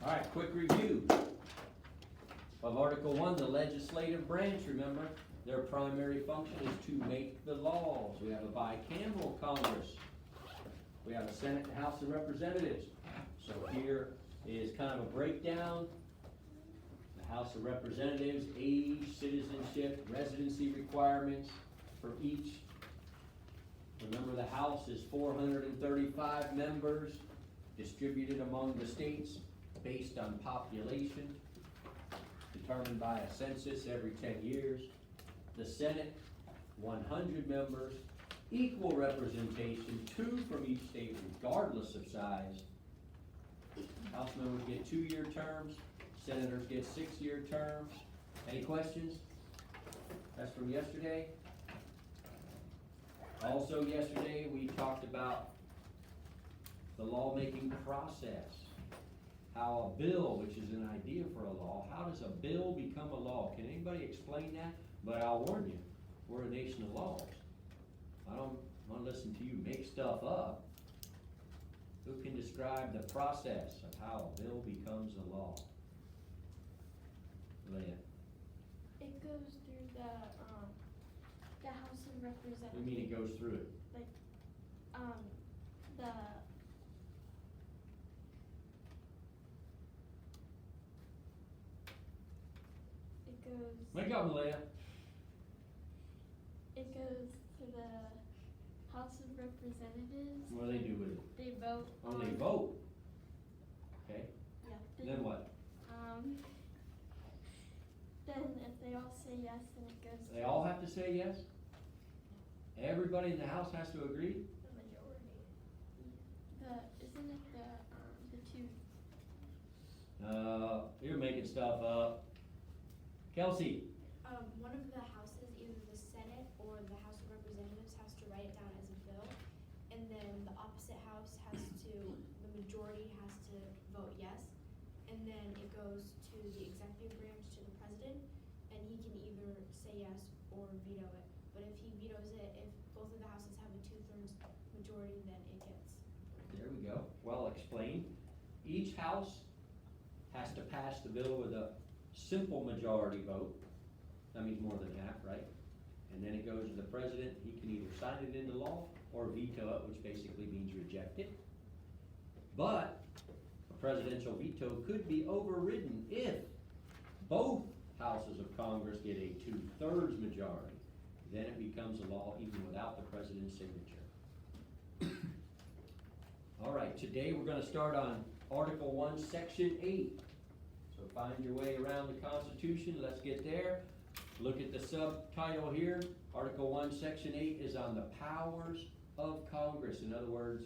All right, quick review of Article 1, the legislative branch. Remember, their primary function is to make the laws. We have a bicameral Congress. We have a Senate and House of Representatives. So here is kind of a breakdown. The House of Representatives, age, citizenship, residency requirements for each. Remember, the House is 435 members distributed among the states based on population, determined by a census every 10 years. The Senate, 100 members, equal representation, 2 from each state regardless of size. House members get 2-year terms, senators get 6-year terms. Any questions? That's from yesterday. Also yesterday, we talked about the lawmaking process. How a bill, which is an idea for a law, how does a bill become a law? Can anybody explain that? But I'll warn you, we're a nation of laws. I don't want to listen to you make stuff up. Who can describe the process of how a bill becomes a law? Leah. It goes through the House of Representatives. What do you mean it goes through it? Like, it goes. Wake up, Leah. It goes to the House of Representatives. What do they do with it? They vote. Oh, they vote. Okay, Yeah. then what? Then if they all say yes, then it goes They to all have to say yes? Everybody in the house has to agree? the majority. Isn't it the two? You're making stuff up. Kelsey, One of the houses, either the Senate or the House of Representatives, has to write it down as a bill. And then the opposite house the majority has to vote yes. And then it goes to the executive branch, to the president, and he can either say yes or veto it. But if he vetoes it, if both of the houses have a 2/3 majority, then it gets. there we go. Well explained. Each house has to pass the bill with a simple majority vote. That means more than half, right? And then it goes to the president. He can either sign it into law or veto it, which basically means reject it. But a presidential veto could be overridden if both houses of Congress get a 2/3 majority. Then it becomes a law even without the president's signature. All right, today we're gonna start on Article 1, Section 8. So find your way around the Constitution, let's get there. Look at the subtitle here. Article 1, Section 8 is on the powers of Congress. In other words,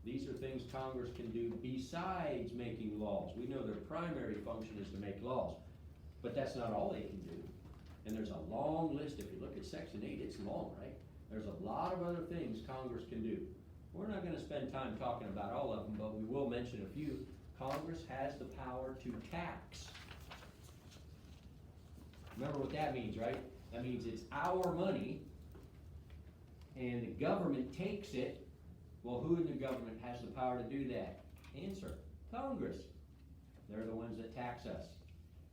these are things Congress can do besides making laws. We know their primary function is to make laws, but that's not all they can do. And there's a long list. If you look at Section 8, it's long, right? There's a lot of other things Congress can do. We're not gonna spend time talking about all of them, but we will mention a few. Congress has the power to tax. Remember what that means, right? That means it's our money, and the government takes it. Well, who in the government has the power to do that? Answer, Congress. They're the ones that tax us.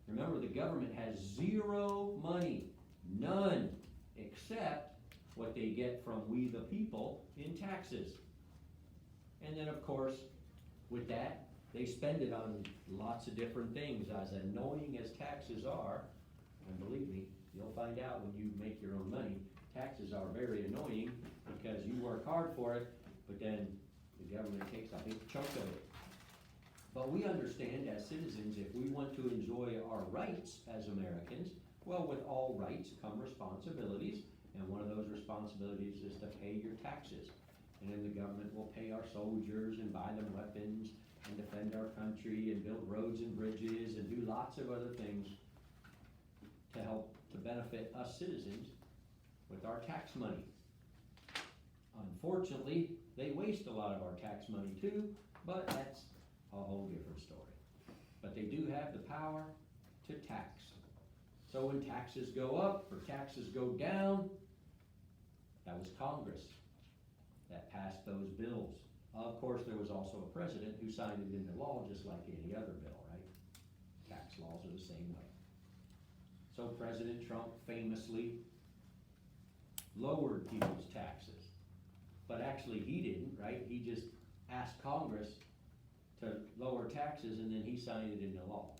Remember, the government has zero money, none, except what they get from we the people in taxes. And then, of course, with that, they spend it on lots of different things. As annoying as taxes are, and believe me, you'll find out when you make your own money, taxes are very annoying because you work hard for it, but then the government takes a big chunk of it. But we understand as citizens, if we want to enjoy our rights as Americans, well, with all rights come responsibilities, and one of those responsibilities is to pay your taxes. And then the government will pay our soldiers and buy them weapons and defend our country and build roads and bridges and do lots of other things to help to benefit us citizens with our tax money. Unfortunately, they waste a lot of our tax money too, but that's a whole different story. But they do have the power to tax. So when taxes go up or taxes go down, that was Congress that passed those bills. Of course, there was also a president who signed it into law just like any other bill, right? tax laws are the same way. So President Trump famously lowered people's taxes. But actually, he didn't, right? He just asked Congress to lower taxes, and then he signed it into law.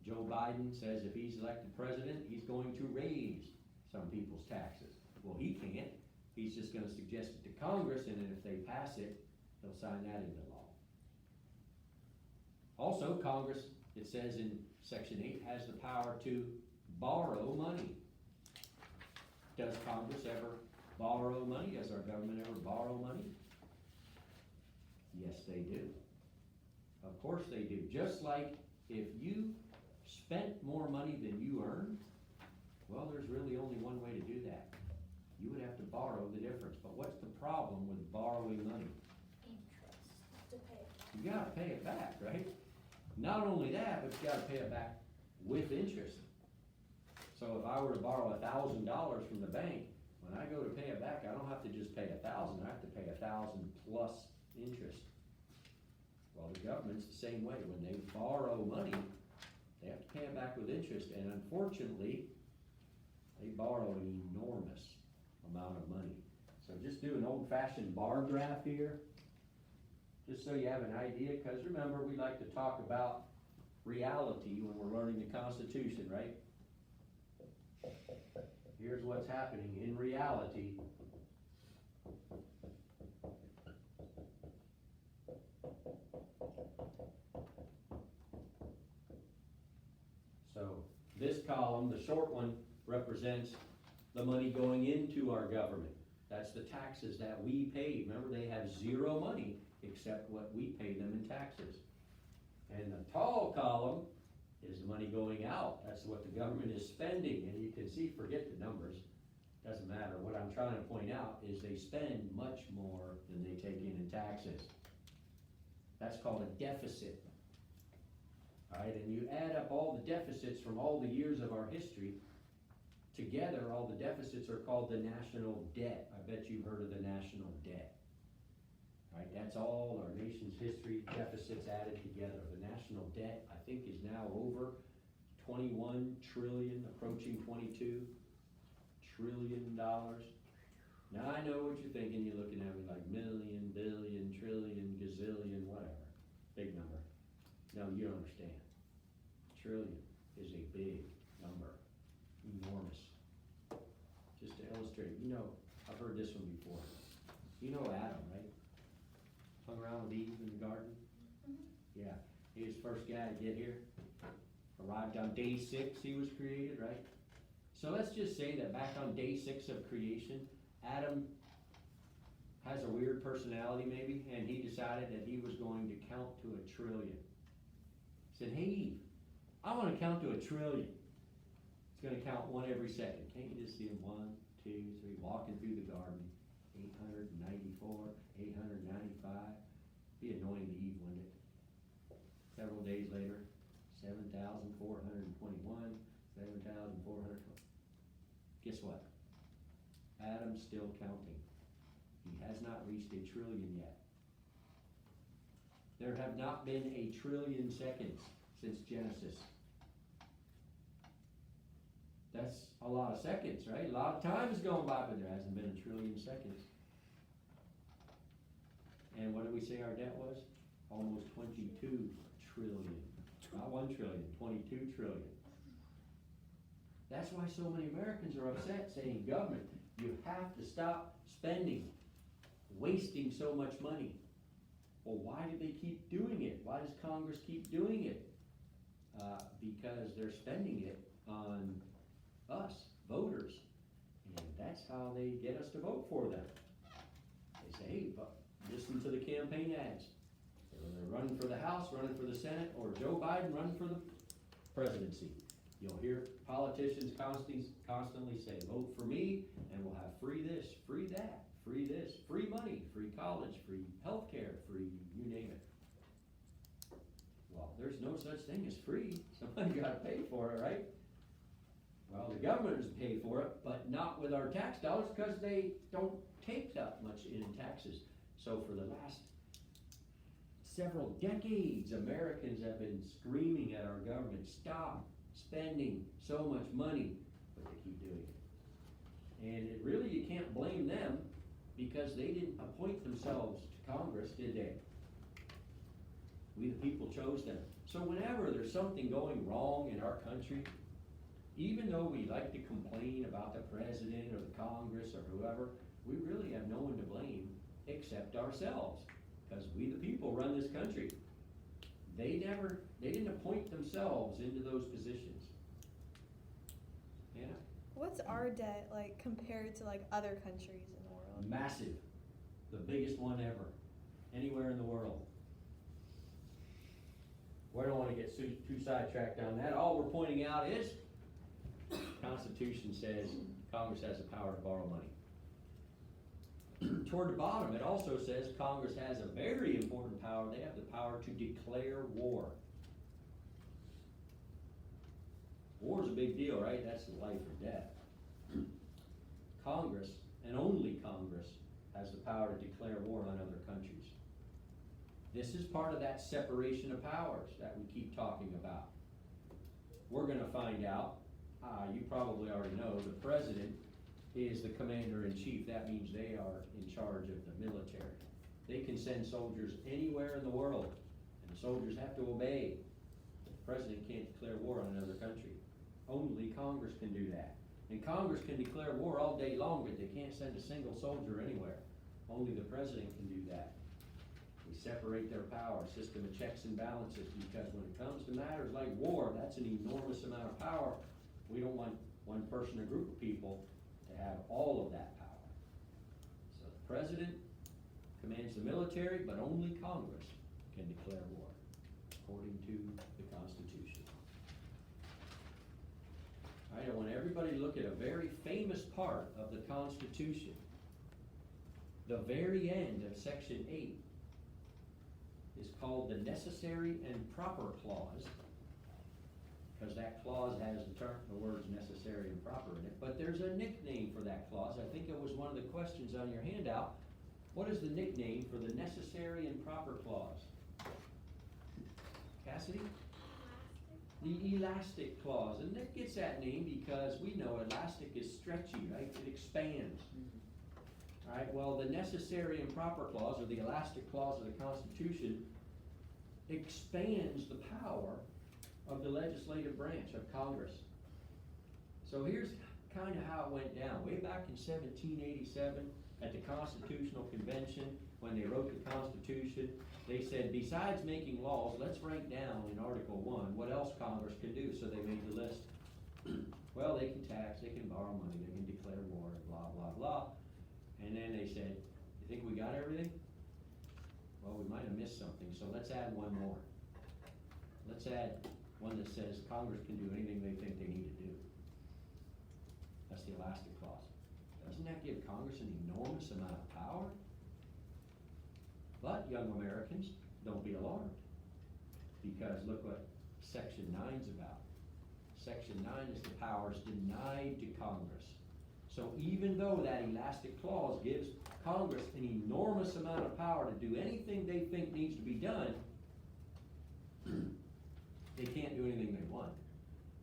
Joe Biden says if he's elected president, he's going to raise some people's taxes. Well, he can't. He's just gonna suggest it to Congress, and then if they pass it, he'll sign that into law. Also, Congress, it says in Section 8, has the power to borrow money. Does Congress ever borrow money? Does our government ever borrow money? Yes, they do. Of course they do. Just like if you spent more money than you earned, well, there's really only one way to do that. You would have to borrow the difference. But what's the problem with borrowing money? Interest to pay. You gotta pay it back, right? Not only that, but you gotta pay it back with interest. So if I were to borrow $1,000 from the bank, when I go to pay it back, I don't have to just pay 1,000, I have to pay 1,000 plus interest. Well, the government's the same way. When they borrow money, they have to pay it back with interest, and unfortunately, they borrow an enormous amount of money. So just do an old-fashioned bar graph here, just so you have an idea, because remember, we like to talk about reality when we're learning the Constitution, right? Here's what's happening in reality. So this column, the short one, represents the money going into our government. That's the taxes that we pay. Remember, they have zero money except what we pay them in taxes. And the tall column is the money going out. That's what the government is spending. And you can see, forget the numbers, doesn't matter. What I'm trying to point out is they spend much more than they take in taxes. That's called a deficit. All right, and you add up all the deficits from all the years of our history, together all the deficits are called the national debt. I bet you've heard of the national debt. All right, that's all our nation's history deficits added together. The national debt, I think, is now over 21 trillion, approaching 22 trillion dollars. Now I know what you're thinking. You're looking at me like million, billion, trillion, gazillion, whatever. Big number. No, you don't understand. Trillion is a big number. Enormous. Just to illustrate, you know, I've heard this one before. You know Adam, right? Hung around with Eve in the garden? Yeah, he was the first guy to get here. Arrived on day 6 he was created, right? So let's just say that back on day 6 of creation, Adam has a weird personality maybe, and he decided that he was going to count to 1 trillion. He said, hey Eve, I want to count to 1 trillion. It's going to count 1 every second. Can't you just see him? 1, 2, 3, walking through the garden. 894, 895. Be annoying to Eve, wouldn't it? Several days later, 7,421, 7,420. Guess what? Adam's still counting. He has not reached 1 trillion yet. There have not been 1 trillion seconds since Genesis. That's a lot of seconds, right? A lot of time has gone by, but there hasn't been 1 trillion seconds. And what did we say our debt was? Almost 22 trillion. Not 1 trillion, 22 trillion. That's why so many Americans are upset, saying, government, you have to stop spending, wasting so much money. Well, why do they keep doing it? Why does Congress keep doing it? Because they're spending it on us, voters, and that's how they get us to vote for them. They say, hey, listen to the campaign ads. They're running for the House, running for the Senate, or Joe Biden running for the presidency. You'll hear politicians constantly say, vote for me, and we'll have free this, free that, free this, free money, free college, free health care, free you name it. Well, there's no such thing as free. Somebody got to pay for it, right? Well, the government is pay for it, but not with our tax dollars, because they don't take that much in taxes. So for the last several decades, Americans have been screaming at our government, stop spending so much money, but they keep doing it. And it really, you can't blame them, because they didn't appoint themselves to Congress, did they? We the people chose them. So whenever there's something going wrong in our country, even though we like to complain about the president or the Congress or whoever, we really have no one to blame except ourselves, because we the people run this country. They didn't appoint themselves into those positions. Yeah, What's our debt like compared to like other countries in the world? massive, the biggest one ever, anywhere in the world. We don't wanna get too sidetracked on that. All we're pointing out is, the Constitution says Congress has the power to borrow money. Toward the bottom, it also says Congress has a very important power. They have the power to declare war. War's a big deal, right? That's life or death. Congress, and only Congress, has the power to declare war on other countries. This is part of that separation of powers that we keep talking about. We're gonna find out, you probably already know, the president is the commander-in-chief. That means they are in charge of the military. They can send soldiers anywhere in the world, and the soldiers have to obey. The president can't declare war on another country. Only Congress can do that. And Congress can declare war all day long, but they can't send a single soldier anywhere. Only the president can do that. We separate their power, system of checks and balances, because when it comes to matters like war, that's an enormous amount of power. We don't want one person or group of people to have all of that power. So the president commands the military, but only Congress can declare war, according to the Constitution. All right, I want everybody to look at a very famous part of the Constitution. The very end of Section 8 is called the Necessary and Proper Clause, because that clause has the words necessary and proper in it, but there's a nickname for that clause. I think it was one of the questions on your handout. What is the nickname for the Necessary and Proper Clause? Cassidy? The Elastic Clause, and that gets that name because we know elastic is stretchy, right? It expands. All right, well, the Necessary and Proper Clause, or the Elastic Clause of the Constitution, expands the power of the legislative branch of Congress. So here's kind of how it went down. Way back in 1787, at the Constitutional Convention, when they wrote the Constitution, they said, besides making laws, let's write down in Article 1 what else Congress can do. So they made the list. Well, they can tax, they can borrow money, they can declare war, blah, blah, blah. And then they said, you think we got everything? Well, we might have missed something, so let's add one more. Let's add one that says Congress can do anything they think they need to do. That's the Elastic Clause. Doesn't that give Congress an enormous amount of power? But, young Americans, don't be alarmed, because look what Section 9's about. Section 9 is the powers denied to Congress. So even though that Elastic Clause gives Congress an enormous amount of power to do anything they think needs to be done, they can't do anything they want.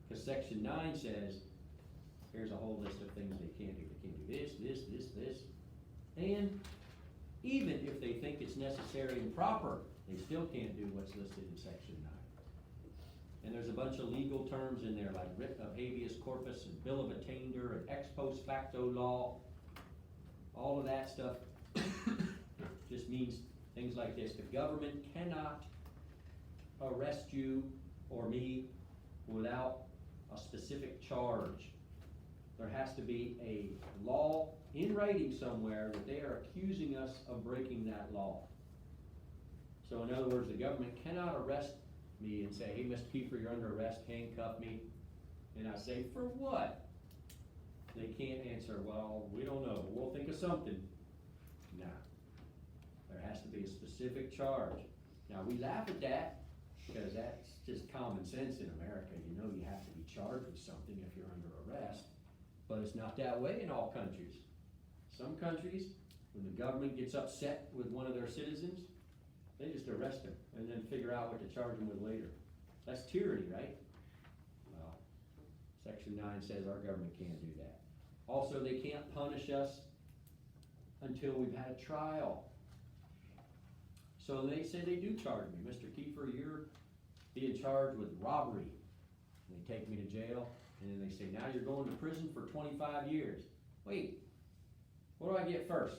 Because Section 9 says, here's a whole list of things they can't do. They can't do this, this, this, this. And even if they think it's necessary and proper, they still can't do what's listed in Section 9. And there's a bunch of legal terms in there, like writ of habeas corpus and bill of attainder and ex post facto law. All of that stuff just means things like this. The government cannot arrest you or me without a specific charge. There has to be a law in writing somewhere that they are accusing us of breaking that law. So in other words, the government cannot arrest me and say, hey, Mr. Kiefer, you're under arrest, handcuff me. And I say, for what? They can't answer, well, we don't know, we'll think of something. No. There has to be a specific charge. Now, we laugh at that because that's just common sense in America. You know you have to be charged with something if you're under arrest. But it's not that way in all countries. Some countries, when the government gets upset with one of their citizens, They just arrest them and then figure out what to charge them with later. That's tyranny, right? Well, Section 9 says our government can't do that. Also, they can't punish us until we've had a trial. So they say they do charge me. Mr. Kiefer, you're being charged with robbery. And they take me to jail, and then they say, now you're going to prison for 25 years. Wait, what do I get first?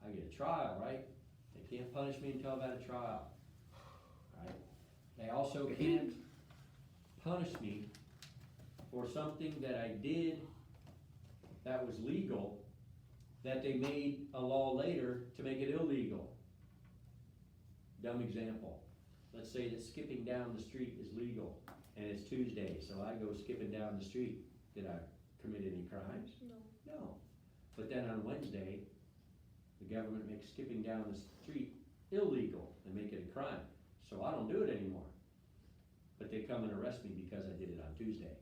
I get a trial, right? They can't punish me until I've had a trial, right? They also can't punish me for something that I did that was legal, that they made a law later to make it illegal. Dumb example. Let's say that skipping down the street is legal, and it's Tuesday, so I go skipping down the street. Did I commit any crimes? No. No. But then on Wednesday, the government makes skipping down the street illegal and make it a crime. So I don't do it anymore. But they come and arrest me because I did it on Tuesday.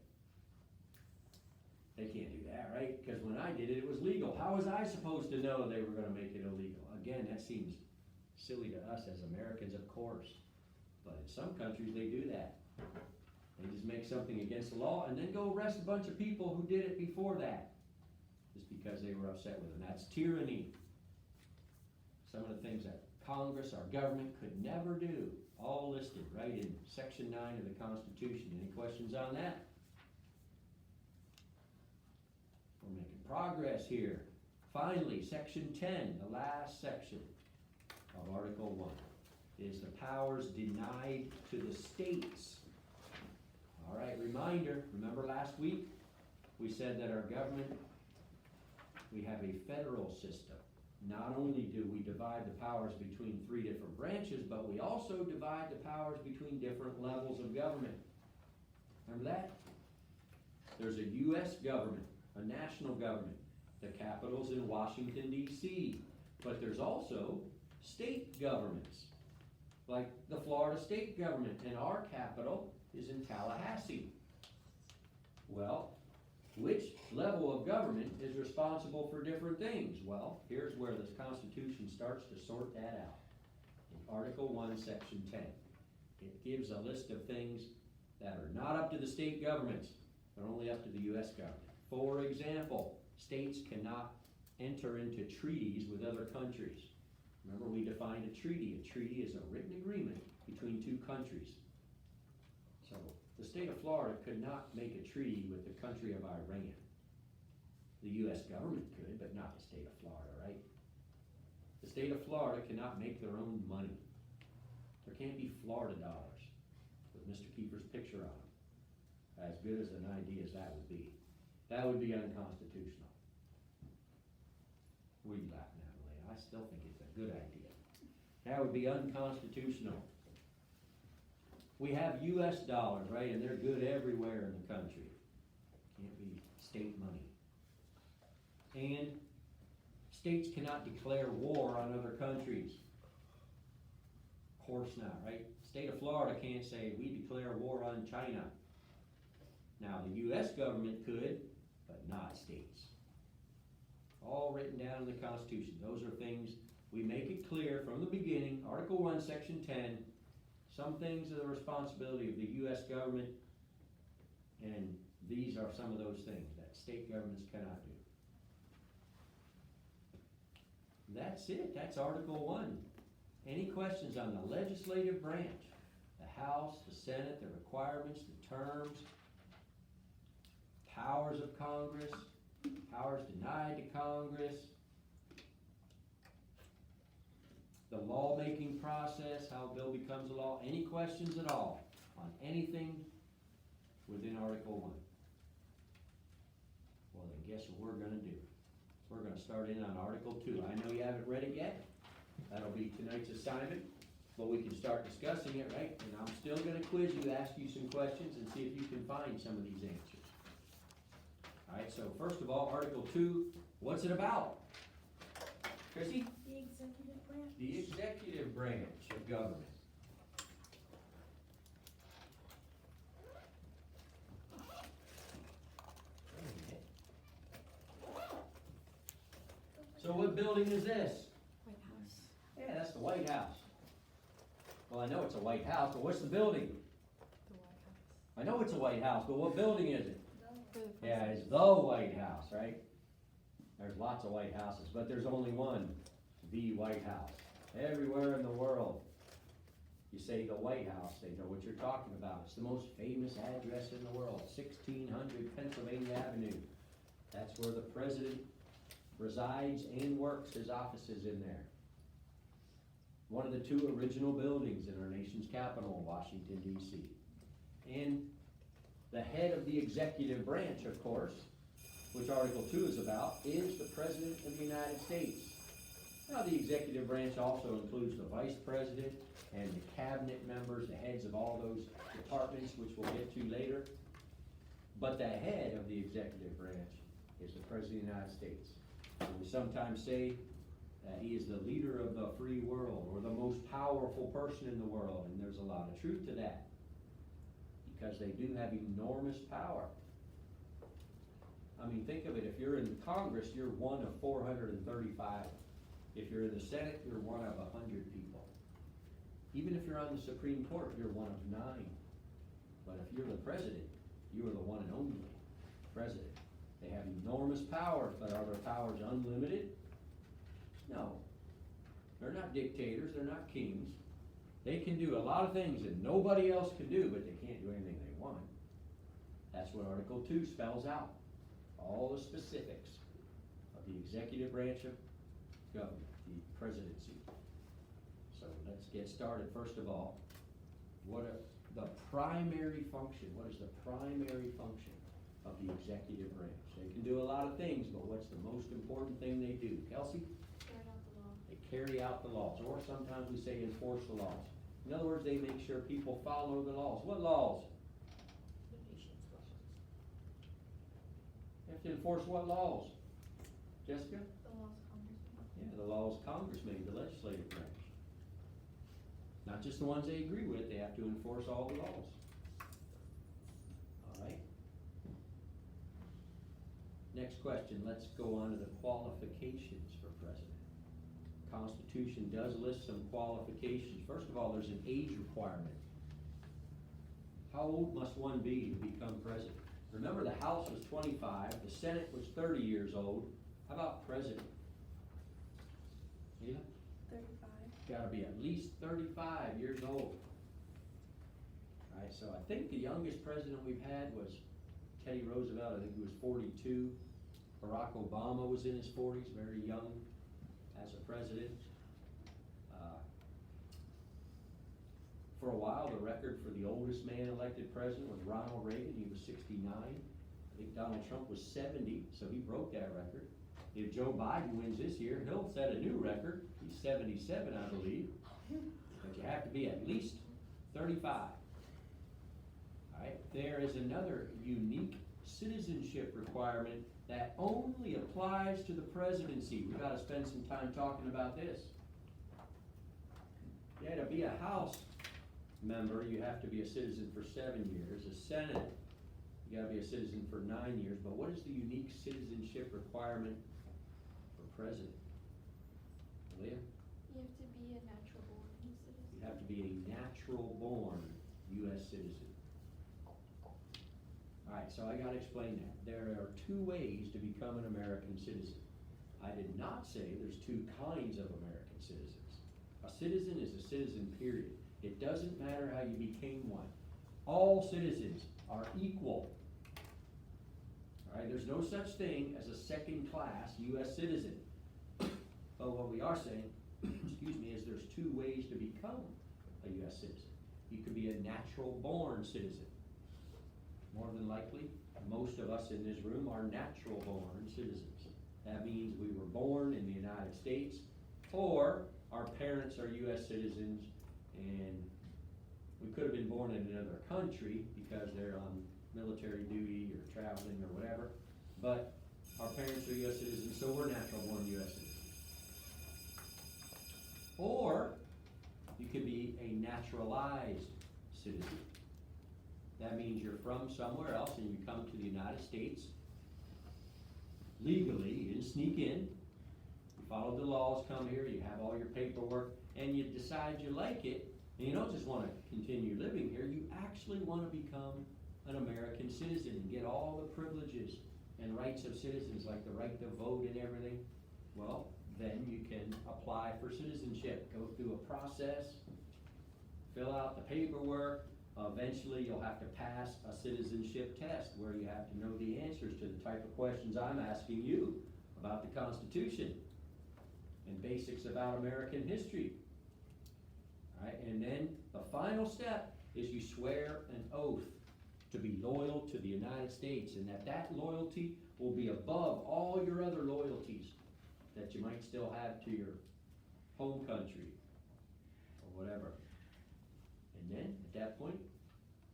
They can't do that, right? Because when I did it, it was legal. How was I supposed to know they were gonna make it illegal? Again, that seems silly to us as Americans, of course. But in some countries, they do that. They just make something against the law and then go arrest a bunch of people who did it before that. Just because they were upset with them. That's tyranny. Some of the things that Congress, our government, could never do, all listed right in Section 9 of the Constitution. Any questions on that? We're making progress here. Finally, Section 10, the last section of Article 1, is the powers denied to the states. All right, reminder, remember last week, we said that our government, we have a federal system. Not only do we divide the powers between 3 different branches, but we also divide the powers between different levels of government. Remember that? There's a U.S. government, a national government. The capital's in Washington, D.C. But there's also state governments, like the Florida state government, and our capital is in Tallahassee. Well, which level of government is responsible for different things? Well, here's where the Constitution starts to sort that out. In Article 1, Section 10. It gives a list of things that are not up to the state governments, but only up to the U.S. government. For example, states cannot enter into treaties with other countries. Remember, we defined a treaty. A treaty is a written agreement between two countries. So, the state of Florida could not make a treaty with the country of Iran. The U.S. government could, but not the state of Florida, right? The state of Florida cannot make their own money. There can't be Florida dollars with Mr. Kiefer's picture on them. As good as an idea as that would be. That would be unconstitutional. What are you laughing at, Malaya? I still think it's a good idea. That would be unconstitutional. We have U.S. dollars, right, and they're good everywhere in the country. Can't be state money. And states cannot declare war on other countries. Of course not, right? State of Florida can't say, we declare war on China. Now, the U.S. government could, but not states. All written down in the Constitution. Those are things, we make it clear from the beginning, Article 1, Section 10, some things are the responsibility of the U.S. government, and these are some of those things that state governments cannot do. That's it. That's Article 1. Any questions on the legislative branch? The House, the Senate, the requirements, the terms, powers of Congress, powers denied to Congress, the lawmaking process, how a bill becomes a law. Any questions at all on anything within Article 1? Well, then guess what we're going to do? We're going to start in on Article 2. I know you haven't read it yet. That'll be tonight's assignment, but we can start discussing it, right? And I'm still going to quiz you, ask you some questions, and see if you can find some of these answers. All right, so first of all, Article 2, what's it about? Chrissy? The executive branch. The executive branch of government. So what building is this? White House. Yeah, that's the White House. Well, I know it's a White House, but what's the building? The White House. I know it's a White House, but what building is it? For the Yeah, president. it's the White House, right? There's lots of White Houses, but there's only one, the White House. Everywhere in the world, you say the White House, they know what you're talking about. It's the most famous address in the world, 1600 Pennsylvania Avenue. That's where the president resides and works. His office is in there. One of the two original buildings in our nation's capital, Washington, D.C. And the head of the executive branch, of course, which Article 2 is about, is the President of the United States. Now, the executive branch also includes the Vice President and the cabinet members, the heads of all those departments, which we'll get to later. But the head of the executive branch is the President of the United States. And we sometimes say that he is the leader of the free world, or the most powerful person in the world, and there's a lot of truth to that, because they do have enormous power. I mean, think of it, if you're in Congress, you're one of 435. If you're in the Senate, you're one of 100 people. Even if you're on the Supreme Court, you're one of 9. But if you're the president, you are the one and only president. They have enormous power, but are their powers unlimited? No. They're not dictators, they're not kings. They can do a lot of things that nobody else can do, but they can't do anything they want. That's what Article 2 spells out. All the specifics of the executive branch of government, the presidency. So let's get started. First of all, the primary function? What is the primary function of the executive branch? They can do a lot of things, but what's the most important thing they do? Kelsey? Carry out the law. They carry out the laws, or sometimes we say enforce the laws. In other words, they make sure people follow the laws. What laws? The nation's laws. You have to enforce what laws? Jessica? The laws Congress made. Yeah, the laws Congress made, the legislative branch. Not just the ones they agree with, they have to enforce all the laws. All right? Next question, let's go on to the qualifications for president. Constitution does list some qualifications. First of all, there's an age requirement. How old must one be to become president? Remember, the House was 25, the Senate was 30 years old. How about president? Yeah? 35. Gotta be at least 35 years old. Alright, so I think the youngest president we've had was Teddy Roosevelt. I think he was 42. Barack Obama was in his 40s, very young as a president. For a while, the record for the oldest man elected president was Ronald Reagan. He was 69. I think Donald Trump was 70, so he broke that record. If Joe Biden wins this year, he'll set a new record. He's 77, I believe. But you have to be at least 35. Alright, there is another unique citizenship requirement that only applies to the presidency. We've got to spend some time talking about this. Yeah, to be a House member, you have to be a citizen for 7 years. A Senate, you got to be a citizen for 9 years. But what is the unique citizenship requirement for president? Leah? You have to be a natural born citizen. You have to be a natural born U.S. citizen. Alright, so I gotta explain that. There are 2 ways to become an American citizen. I did not say there's 2 kinds of American citizens. A citizen is a citizen, period. It doesn't matter how you became one. All citizens are equal. Alright, there's no such thing as a second-class U.S. citizen. But what we are saying, excuse me, is there's 2 ways to become a U.S. citizen. You could be a natural-born citizen. More than likely, most of us in this room are natural-born citizens. That means we were born in the United States, or our parents are U.S. citizens, and we could have been born in another country because they're on military duty or traveling or whatever, but our parents are U.S. citizens, so we're natural-born U.S. citizens. Or you could be a naturalized citizen. That means you're from somewhere else and you come to the United States legally. You didn't sneak in. You followed the laws, come here, you have all your paperwork, and you decide you like it, And you don't just wanna continue living here, you actually wanna become an American citizen and get all the privileges and rights of citizens, like the right to vote and everything. Well, then you can apply for citizenship, go through a process, fill out the paperwork. Eventually, you'll have to pass a citizenship test where you have to know the answers to the type of questions I'm asking you about the Constitution and basics about American history. All right, and then the final step is you swear an oath to be loyal to the United States, and that loyalty will be above all your other loyalties that you might still have to your home country or whatever. And then, at that point,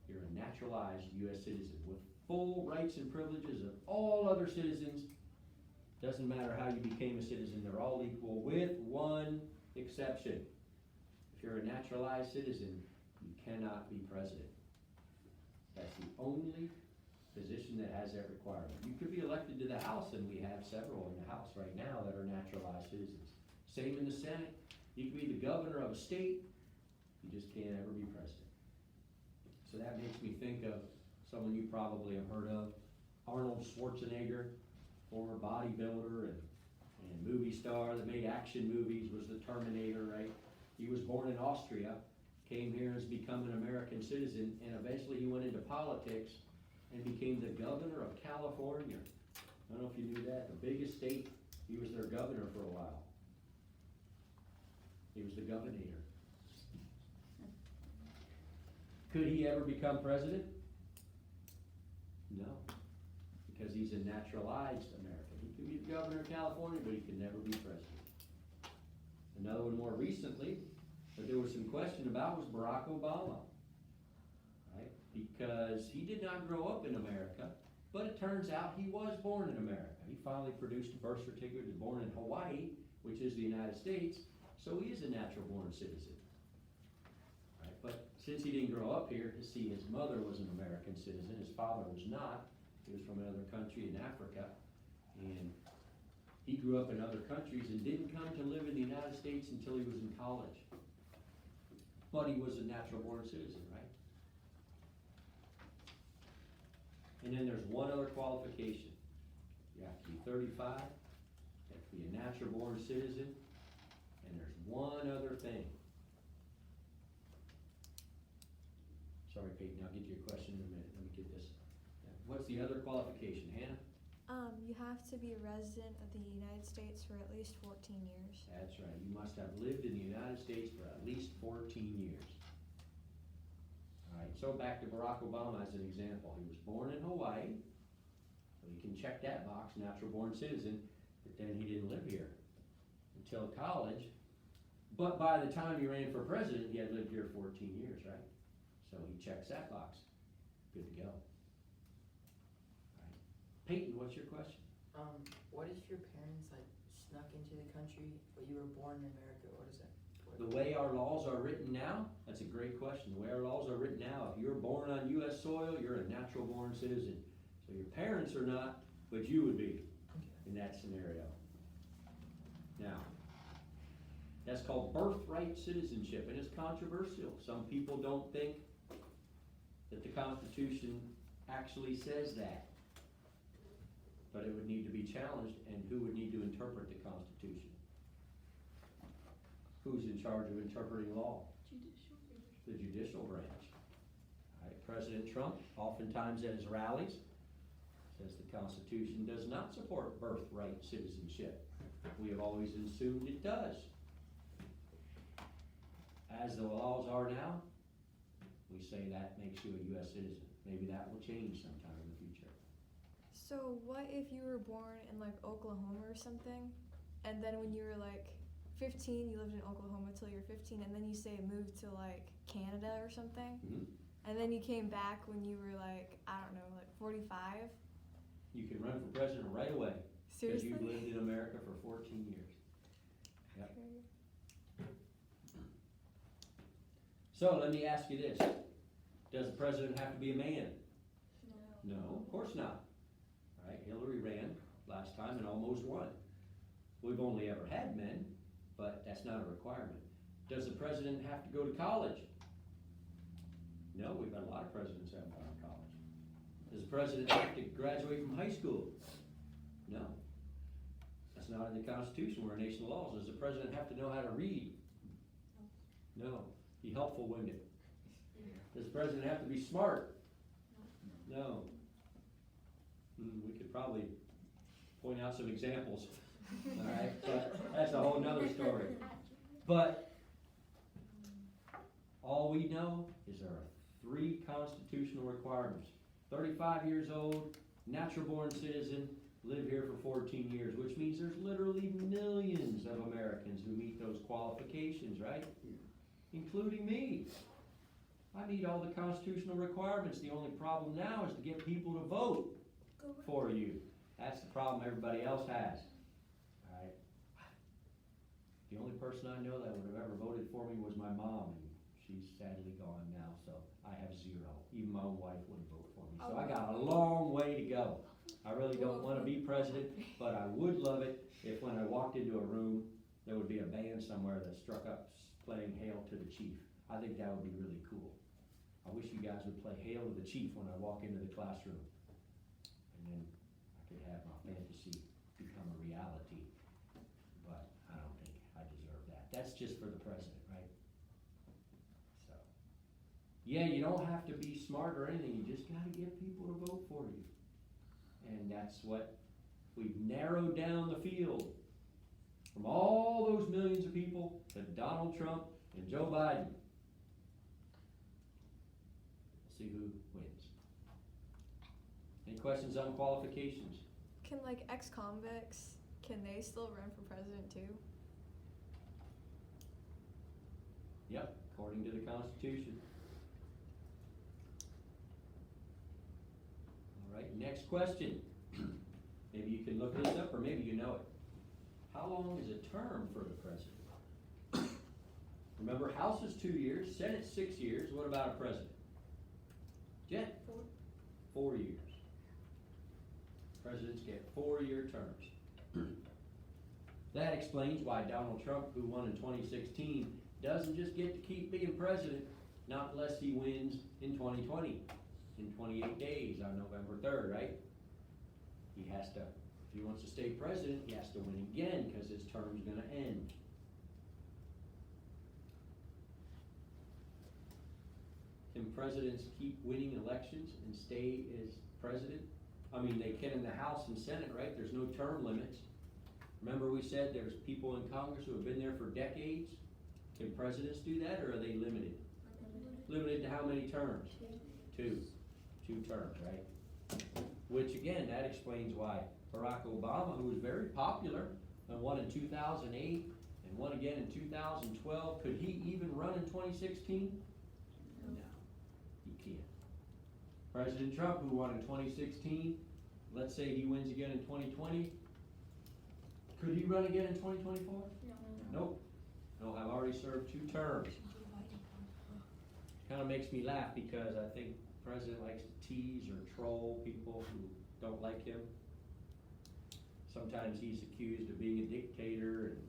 you're a naturalized U.S. citizen with full rights and privileges of all other citizens. Doesn't matter how you became a citizen, they're all equal, with one exception. If you're a naturalized citizen, you cannot be president. That's the only position that has that requirement. You could be elected to the House, and we have several in the House right now that are naturalized citizens. Same in the Senate. You could be the governor of a state, you just can't ever be president. So that makes me think of someone you probably have heard of, Arnold Schwarzenegger, former bodybuilder and movie star that made action movies, was the Terminator, right? He was born in Austria, came here as become an American citizen, and eventually he went into politics and became the governor of California. I don't know if you knew that, the biggest state. He was their governor for a while. He was the governor. Could he ever become president? No, because he's a naturalized American. He could be the governor of California, but he could never be president. Another one more recently that there was some question about was Barack Obama, right? Because he did not grow up in America, but it turns out he was born in America. He finally produced a birth certificate, he was born in Hawaii, which is the United States, so he is a natural born citizen. Right? But since he didn't grow up here, his mother was an American citizen, his father was not. He was from another country in Africa, and he grew up in other countries and didn't come to live in the United States until he was in college. But he was a natural born citizen, right? And then there's one other qualification. You have to be 35, you have to be a natural born citizen, and there's one other thing. Sorry, Peyton, I'll get to your question in a minute. Let me get this. What's the other qualification, Hannah? You have to be a resident of the United States for at least 14 years. That's right. You must have lived in the United States for at least 14 years. All right, so back to Barack Obama as an example. He was born in Hawaii, so you can check that box, natural born citizen, but then he didn't live here until college. But by the time he ran for president, he had lived here 14 years, right? So he checks that box. Good to go. All right. Peyton, what's your question? What if your parents like snuck into the country, but you were born in America? What is that? The way our laws are written now, that's a great question. The way our laws are written now, if you're born on U.S. soil, you're a natural born citizen. So your parents are not, but you would be in that scenario. Now, that's called birthright citizenship, and it's controversial. Some people don't think that the Constitution actually says that. But it would need to be challenged, and who would need to interpret the Constitution? Who's in charge of interpreting law? The judicial branch. All right, President Trump, oftentimes at his rallies, says the Constitution does not support birthright citizenship. We have always assumed it does. As the laws are now, we say that makes you a U.S. citizen. Maybe that will change sometime in the future. So what if you were born in like Oklahoma or something, and then when you were like 15, you lived in Oklahoma till you're 15, and then you say moved to like Canada or something, and then you came back when you were like, I don't know, like 45? You can run for president right away. Seriously? Because you've lived in America for 14 years. Yep. Okay. So let me ask you this. Does the president have to be a man? No. No, of course not. All right, Hillary ran last time and almost won. We've only ever had men, but that's not a requirement. Does the president have to go to college? No, we've had a lot of presidents that haven't gone to college. Does the president have to graduate from high school? No. That's not in the Constitution, we're a nation of laws. Does the president have to know how to read? No. Be helpful, wouldn't it? Does the president have to be smart? No. We could probably point out some examples, alright, but that's a whole nother story. But all we know is there are 3 constitutional requirements. 35 years old, natural born citizen, live here for 14 years, which means there's literally millions of Americans who meet those qualifications, right? Including me. I meet all the constitutional requirements. The only problem now is to get people to vote for you. That's the problem everybody else has. Alright? The only person I know that would have ever voted for me was my mom, and she's sadly gone now, so I have 0. Even my own wife wouldn't vote for me. So I got a long way to go. I really don't wanna be president, but I would love it if when I walked into a room, there would be a band somewhere that struck up playing Hail to the Chief. I think that would be really cool. I wish you guys would play Hail to the Chief when I walk into the classroom. And then I could have my fantasy become a reality. But I don't think I deserve that. That's just for the president, right? So, yeah, you don't have to be smart or anything. You just gotta get people to vote for you. And that's what we've narrowed down the field. From all those millions of people to Donald Trump and Joe Biden. We'll see who wins. Any questions on qualifications? Can like ex-convicts, can they still run for president too? Yep, according to the Constitution. All right, next question. Maybe you can look this up, or maybe you know it. How long is a term for the president? Remember, House is 2 years, Senate 6 years. What about a president? Jen? 4 years. Presidents get 4-year terms. That explains why Donald Trump, who won in 2016, doesn't just get to keep being president, not unless he wins in 2020, in 28 days on November 3rd, right? He has to, if he wants to stay president, he has to win again, because his term's gonna end. Can presidents keep winning elections and stay as president? I mean, they can in the House and Senate, right? There's no term limits. Remember we said there's people in Congress who have been there for decades? Can presidents do that, or are they limited? Limited to how many terms? 2. 2 terms, right? Which again, that explains why Barack Obama, who was very popular and won in 2008 and won again in 2012, could he even run in 2016? No, he can't. President Trump, who won in 2016, let's say he wins again in 2020, could he run again in 2024? No. Nope. No, I've already served 2 terms. Kinda makes me laugh because I think the president likes to tease or troll people who don't like him. Sometimes he's accused of being a dictator, and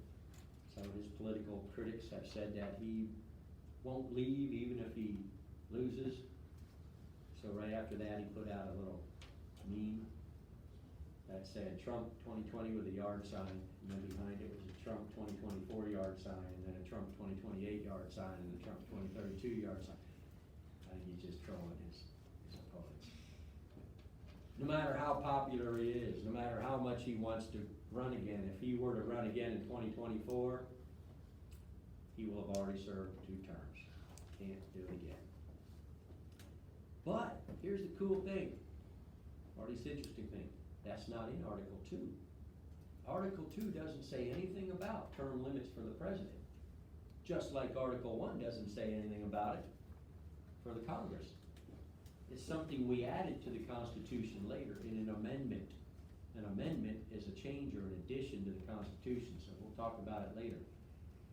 some of his political critics have said that he won't leave even if he loses. So right after that, he put out a little meme that said Trump 2020 with a yard sign, and then behind it was a Trump 2024 yard sign, and then a Trump 2028 yard sign, and a Trump 2032 yard sign. I think he's just trolling his opponents. No matter how popular he is, no matter how much he wants to run again, if he were to run again in 2024, he will have already served 2 terms. Can't do it again. But here's the cool thing, or this interesting thing, that's not in Article 2. Article 2 doesn't say anything about term limits for the president, just like Article 1 doesn't say anything about it for the Congress. It's something we added to the Constitution later in an amendment. An amendment is a change or an addition to the Constitution, so we'll talk about it later.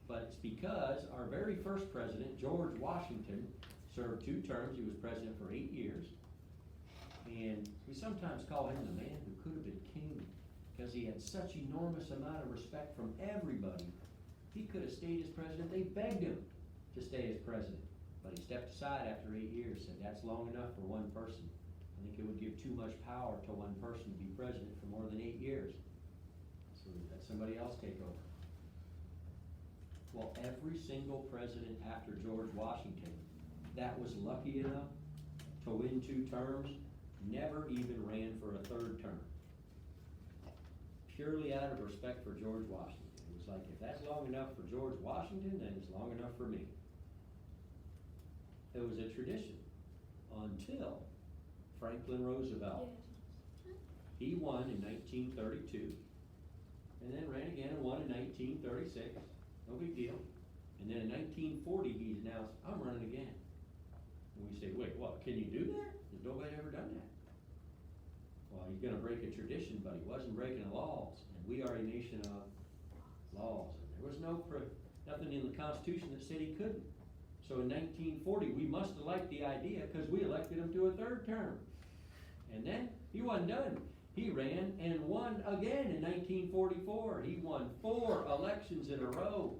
But it's because our very first president, George Washington, served 2 terms. He was president for 8 years. And we sometimes call him the man who could have been king, because he had such enormous amount of respect from everybody. He could have stayed as president. They begged him to stay as president, But he stepped aside after 8 years, said that's long enough for one person. I think it would give too much power to one person to be president for more than 8 years. So let somebody else take over. Well, every single president after George Washington that was lucky enough to win 2 terms never even ran for a 3rd term. Purely out of respect for George Washington. It was like, if that's long enough for George Washington, then it's long enough for me. It was a tradition until Franklin Roosevelt. He won in 1932, and then ran again and won in 1936. No big deal. And then in 1940, he announced, I'm running again. And we say, wait, what, can you do that? Has nobody ever done that? Well, he's gonna break a tradition, but he wasn't breaking the laws. And we are a nation of laws. And there was nothing in the Constitution that said he couldn't. So in 1940, we must have liked the idea because we elected him to a 3rd term. And then he wasn't done. He ran and won again in 1944. He won 4 elections in a row.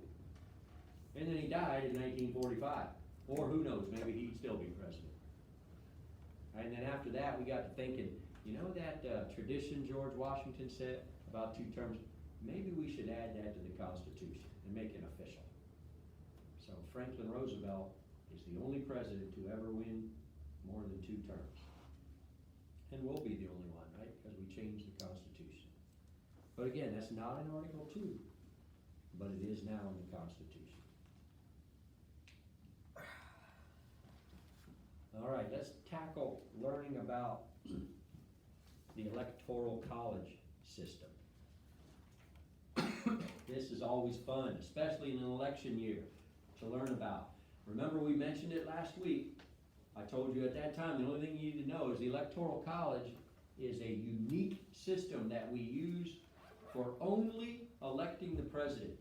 And then he died in 1945. Or who knows, maybe he'd still be president. And then after that, we got to thinking, you know that tradition George Washington said about 2 terms? Maybe we should add that to the Constitution and make it official. So Franklin Roosevelt is the only president to ever win more than 2 terms. And will be the only one, right? Because we changed the Constitution. But again, that's not in Article 2, but it is now in the Constitution. All right, let's tackle learning about the Electoral College system. This is always fun, especially in an election year, to learn about. Remember, we mentioned it last week. I told you at that time, the only thing you need to know is the Electoral College is a unique system that we use for only electing the president.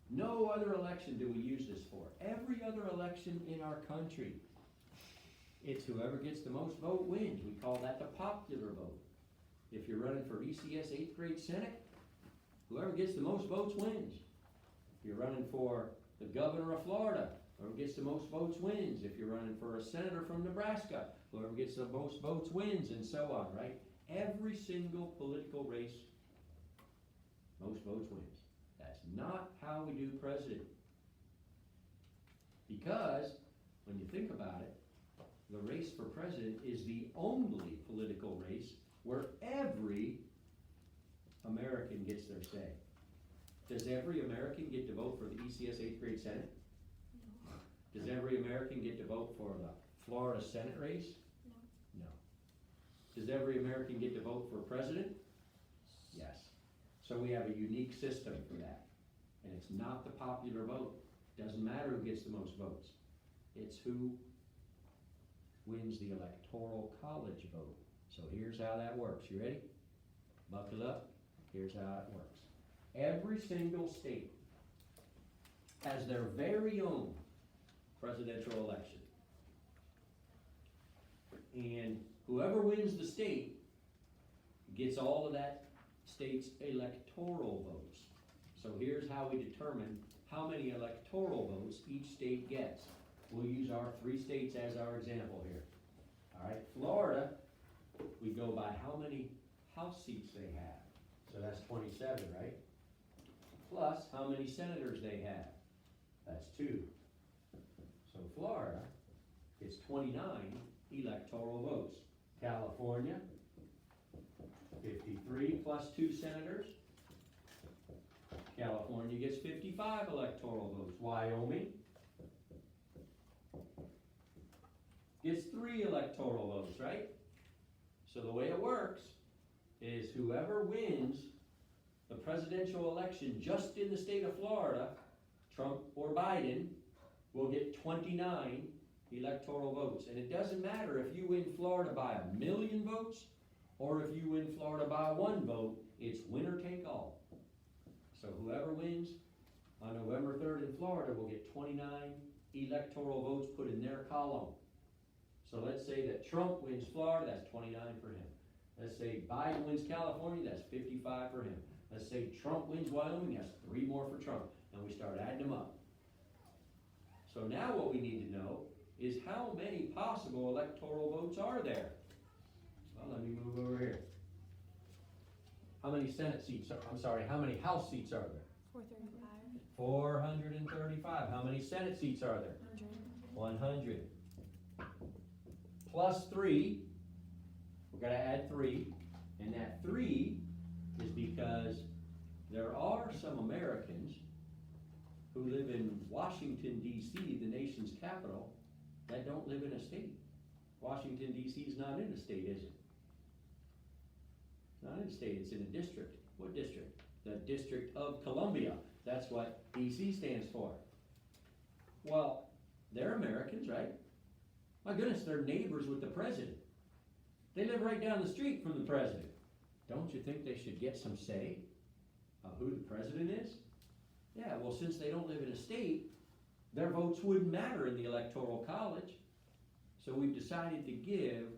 No other election do we use this for. Every other election in our country, it's whoever gets the most vote wins. We call that the popular vote. If you're running for ECS 8th grade Senate, whoever gets the most votes wins. If you're running for the governor of Florida, whoever gets the most votes wins. If you're running for a senator from Nebraska, whoever gets the most votes wins, and so on, right? Every single political race, most votes wins. That's not how we do president. Because, when you think about it, the race for president is the only political race where every American gets their say. Does every American get to vote for the ECS 8th grade Senate? No. Does every American get to vote for the Florida Senate race? No. No. Does every American get to vote for president? Yes. So we have a unique system for that. And it's not the popular vote. Doesn't matter who gets the most votes. It's who wins the Electoral College vote. So here's how that works. You ready? Buckle up. Here's how it works. Every single state has their very own presidential election. And whoever wins the state gets all of that state's electoral votes. So here's how we determine how many electoral votes each state gets. We'll use our 3 states as our example here. All right, Florida, we go by how many House seats they have. So that's 27, right? Plus how many senators they have. That's 2. So Florida gets 29 electoral votes. California, 53 plus 2 senators. California gets 55 electoral votes. Wyoming gets 3 electoral votes, right? So the way it works is whoever wins the presidential election just in the state of Florida, Trump or Biden, will get 29 electoral votes. And it doesn't matter if you win Florida by 1 million votes or if you win Florida by 1 vote, it's winner take all. So whoever wins on November 3rd in Florida will get 29 electoral votes put in their column. So let's say that Trump wins Florida, that's 29 for him. Let's say Biden wins California, that's 55 for him. Let's say Trump wins Wyoming, that's 3 more for Trump. And we start adding them up. So now what we need to know is how many possible electoral votes are there? Well, let me move over here. How many Senate seats, how many House seats are there? 435. 435. How many Senate seats are there? 100. 100. Plus 3, we're gonna add 3, and that 3 is because there are some Americans who live in Washington DC, the nation's capital, that don't live in a state. Washington DC is not in a state, is it? Not in a state, it's in a district. What district? The District of Columbia. That's what DC stands for. Well, they're Americans, right? My goodness, they're neighbors with the president. They live right down the street from the president. Don't you think they should get some say of who the president is? Yeah, well, since they don't live in a state, their votes wouldn't matter in the Electoral College. So we've decided to give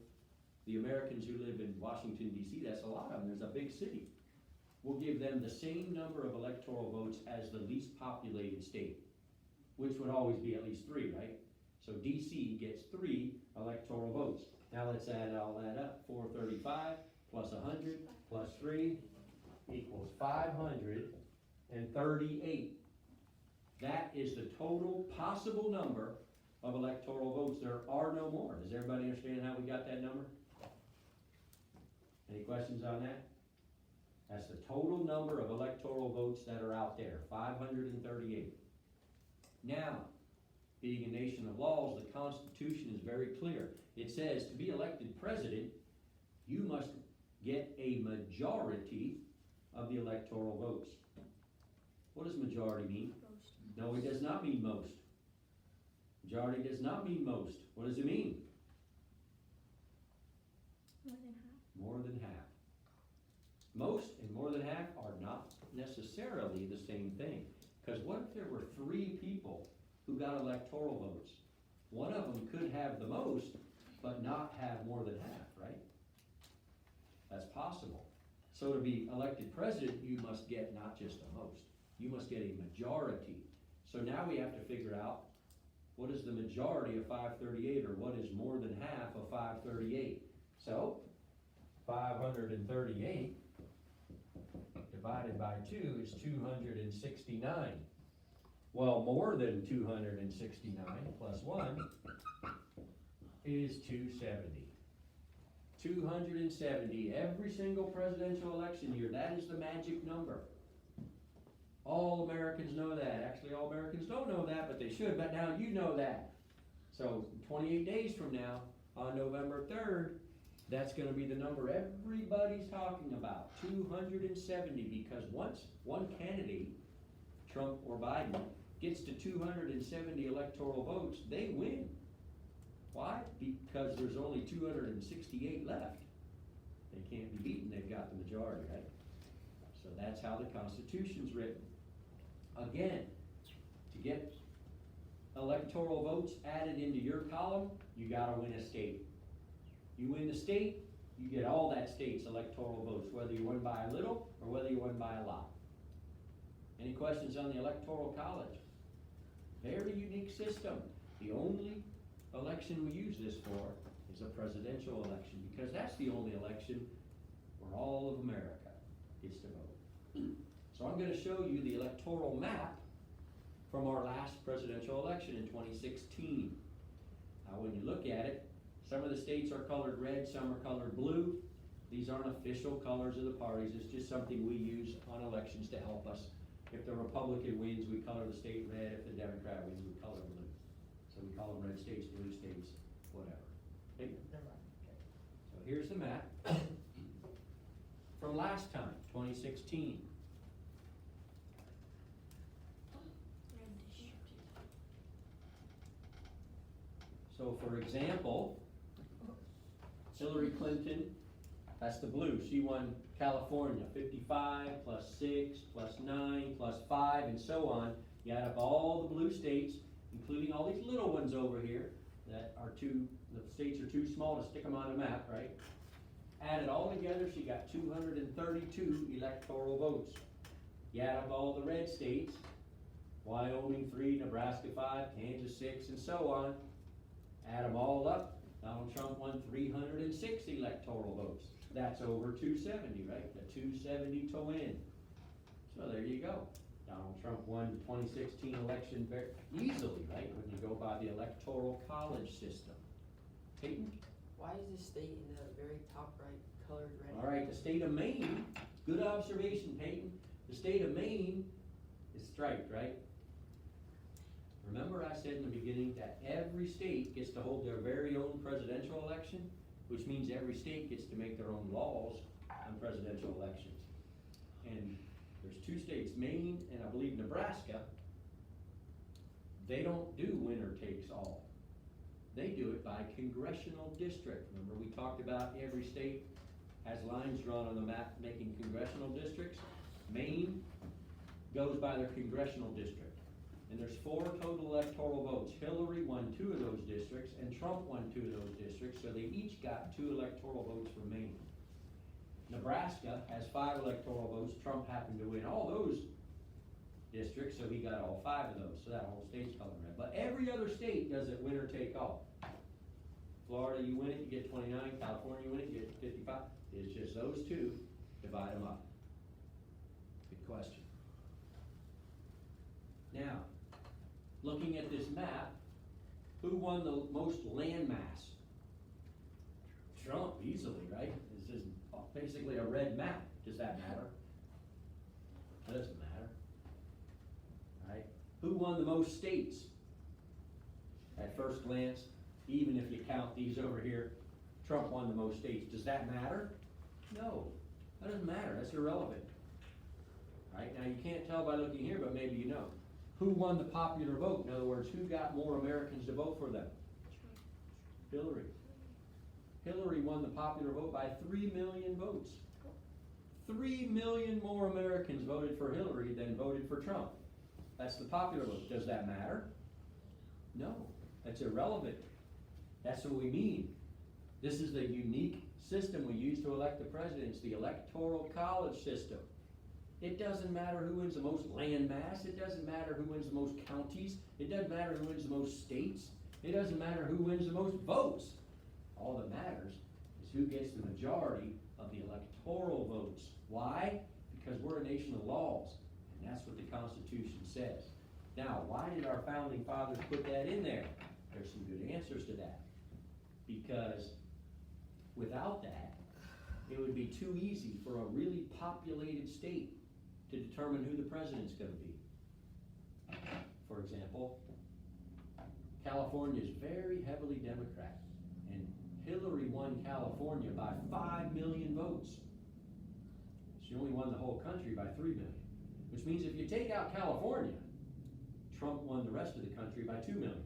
the Americans who live in Washington DC, that's a lot of them, there's a big city. We'll give them the same number of electoral votes as the least populated state, which would always be at least 3, right? So DC gets 3 electoral votes. Now let's add all that up. 435 plus 100 plus 3 equals 538. That is the total possible number of electoral votes. There are no more. Does everybody understand how we got that number? Any questions on that? That's the total number of electoral votes that are out there, 538. Now, being a nation of laws, the Constitution is very clear. It says to be elected president, you must get a majority of the electoral votes. What does majority mean? Most. No, it does not mean most. Majority does not mean most. What does it mean? More than half. More than half. Most and more than half are not necessarily the same thing. Because what if there were 3 people who got electoral votes? One of them could have the most, but not have more than half, right? That's possible. So to be elected president, you must get not just the most, you must get a majority. So now we have to figure out, what is the majority of 538, or what is more than half of 538? So, 538 divided by 2 is 269. Well, more than 269 plus 1 is 270. 270 every single presidential election year. That is the magic number. All Americans know that. Actually, all Americans don't know that, but they should. But now you know that. So 28 days from now, on November 3rd, that's going to be the number everybody's talking about, 270, because once one candidate, Trump or Biden, gets to 270 electoral votes, they win. Why? Because there's only 268 left. They can't be beaten, they've got the majority, right? So that's how the Constitution's written. Again, to get electoral votes added into your column, you gotta win a state. You win the state, you get all that state's electoral votes, whether you win by a little or whether you win by a lot. Any questions on the Electoral College? Very unique system. The only election we use this for is a presidential election, because that's the only election where all of America gets to vote. So I'm going to show you the electoral map from our last presidential election in 2016. Now when you look at it, some of the states are colored red, some are colored blue. These aren't official colors of the parties, it's just something we use on elections to help us. If the Republican wins, we color the state red. If the Democrat wins, we color blue. So we call them red states, blue states, whatever. Okay? Never mind. Okay. So here's the map from last time, 2016. So for example, Hillary Clinton, that's the blue, she won California, 55 plus 6 plus 9 plus 5 and so on. You add up all the blue states, including all these little ones over here that are the states are too small to stick them on a map, right? Add it all together, she got 232 electoral votes. You add up all the red states, Wyoming 3, Nebraska 5, Kansas 6, and so on. Add them all up, Donald Trump won 306 electoral votes. That's over 270, right? The 270 to win. So there you go. Donald Trump won the 2016 election very easily, right? When you go by the electoral college system. Peyton? Why is this state in the very top right colored red? All right, the state of Maine, good observation, Peyton. The state of Maine is striped, right? Remember I said in the beginning that every state gets to hold their very own presidential election, which means every state gets to make their own laws on presidential elections. And there's two states, Maine and I believe Nebraska, they don't do winner takes all. They do it by congressional district. Remember we talked about every state has lines drawn on the map making congressional districts. Maine goes by their congressional district. And there's 4 total electoral votes. Hillary won 2 of those districts and Trump won 2 of those districts, so they each got 2 electoral votes for Maine. Nebraska has 5 electoral votes. Trump happened to win all those districts, so he got all 5 of those, so that whole state's colored red. But every other state does it winner take all. Florida, you win it, you get 29. California, you win it, you get 55. It's just those 2, divide them up. Good question. Now, looking at this map, who won the most land mass? Trump, easily, right? This is basically a red map. Does that matter? That doesn't matter. Right? Who won the most states? At first glance, even if you count these over here, Trump won the most states. Does that matter? No, that doesn't matter. That's irrelevant. Right? Now you can't tell by looking here, but maybe you know. Who won the popular vote? In other words, who got more Americans to vote for them? Hillary. Hillary won the popular vote by 3 million votes. 3 million more Americans voted for Hillary than voted for Trump. That's the popular vote. Does that matter? No, that's irrelevant. That's what we mean. This is the unique system we use to elect the presidents, the electoral college system. It doesn't matter who wins the most land mass. It doesn't matter who wins the most counties. It doesn't matter who wins the most states. It doesn't matter who wins the most votes. All that matters is who gets the majority of the electoral votes. Why? Because we're a nation of laws, and that's what the Constitution says. Now, why did our founding fathers put that in there? There's some good answers to that. Because without that, it would be too easy for a really populated state to determine who the president's going to be. For example, California is very heavily Democrat, and Hillary won California by 5 million votes. She only won the whole country by 3 million, which means if you take out California, Trump won the rest of the country by 2 million.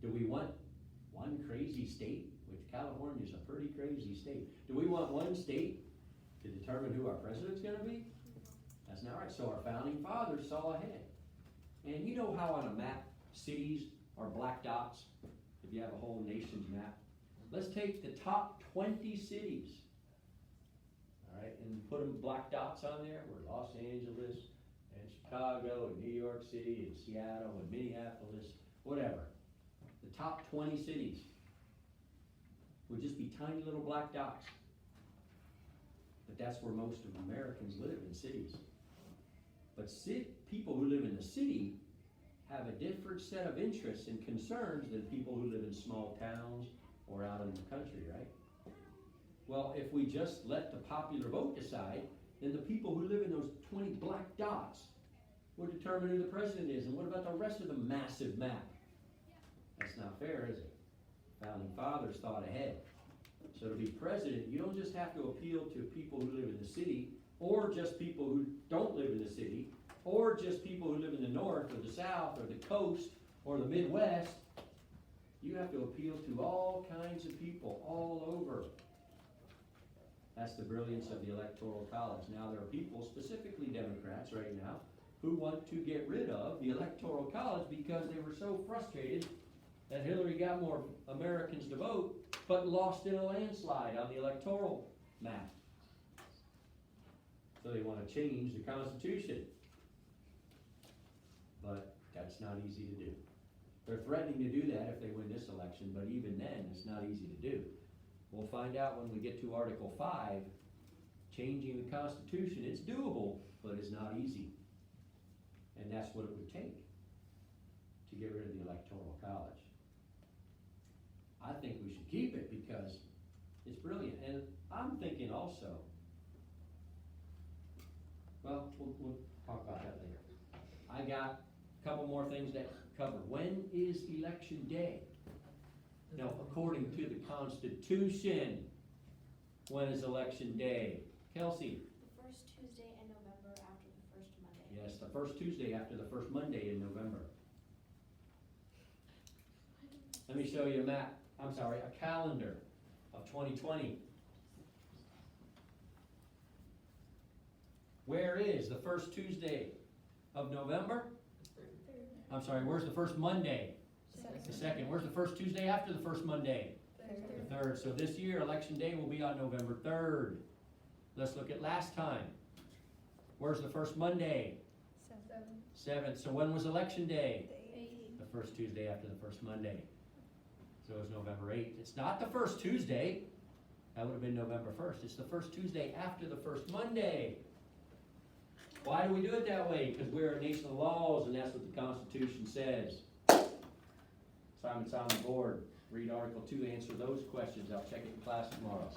Do we want one crazy state, which California is a pretty crazy state? Do we want one state to determine who our president's going to be? That's not right. So our founding fathers saw ahead. And you know how on a map, cities are black dots? If you have a whole nation's map. Let's take the top 20 cities, all right, and put them black dots on there. We're Los Angeles and Chicago and New York City and Seattle and Minneapolis, whatever. The top 20 cities would just be tiny little black dots. But that's where most of Americans live, in cities. But people who live in the city have a different set of interests and concerns than people who live in small towns or out in the country, right? Well, if we just let the popular vote decide, then the people who live in those 20 black dots will determine who the president is. And what about the rest of the massive map? That's not fair, is it? Founding fathers thought ahead. So to be president, you don't just have to appeal to people who live in the city, or just people who don't live in the city, or just people who live in the north or the south or the coast or the Midwest. You have to appeal to all kinds of people all over. That's the brilliance of the Electoral College. Now there are people, specifically Democrats right now, who want to get rid of the Electoral College because they were so frustrated that Hillary got more Americans to vote, but lost in a landslide on the electoral map. So they want to change the Constitution. but that's not easy to do. They're threatening to do that if they win this election, but even then, it's not easy to do. We'll find out when we get to Article 5, changing the Constitution, it's doable, but it's not easy. And that's what it would take to get rid of the Electoral College. I think we should keep it because it's brilliant, and I'm thinking also, well, we'll talk about that later. I got a couple more things to cover. When is election day? Now, according to the Constitution, when is election day? Kelsey? The first Tuesday in November after the first Monday. Yes, the first Tuesday after the first Monday in November. Let me show you a calendar of 2020. Where is the first Tuesday of November? I'm sorry, where's the first Monday? The second. Where's the first Tuesday after the first Monday? The third. So this year, election day will be on November 3rd. Let's look at last time. Where's the first Monday? 7th. So when was election day? The first Tuesday after the first Monday. So it's November 8th. It's not the first Tuesday. That would have been November 1st. It's the first Tuesday after the first Monday. Why do we do it that way? Because we're a nation of laws, and that's what the Constitution says. Assignments on the board. Read Article 2, answer those questions. I'll check it in class tomorrow.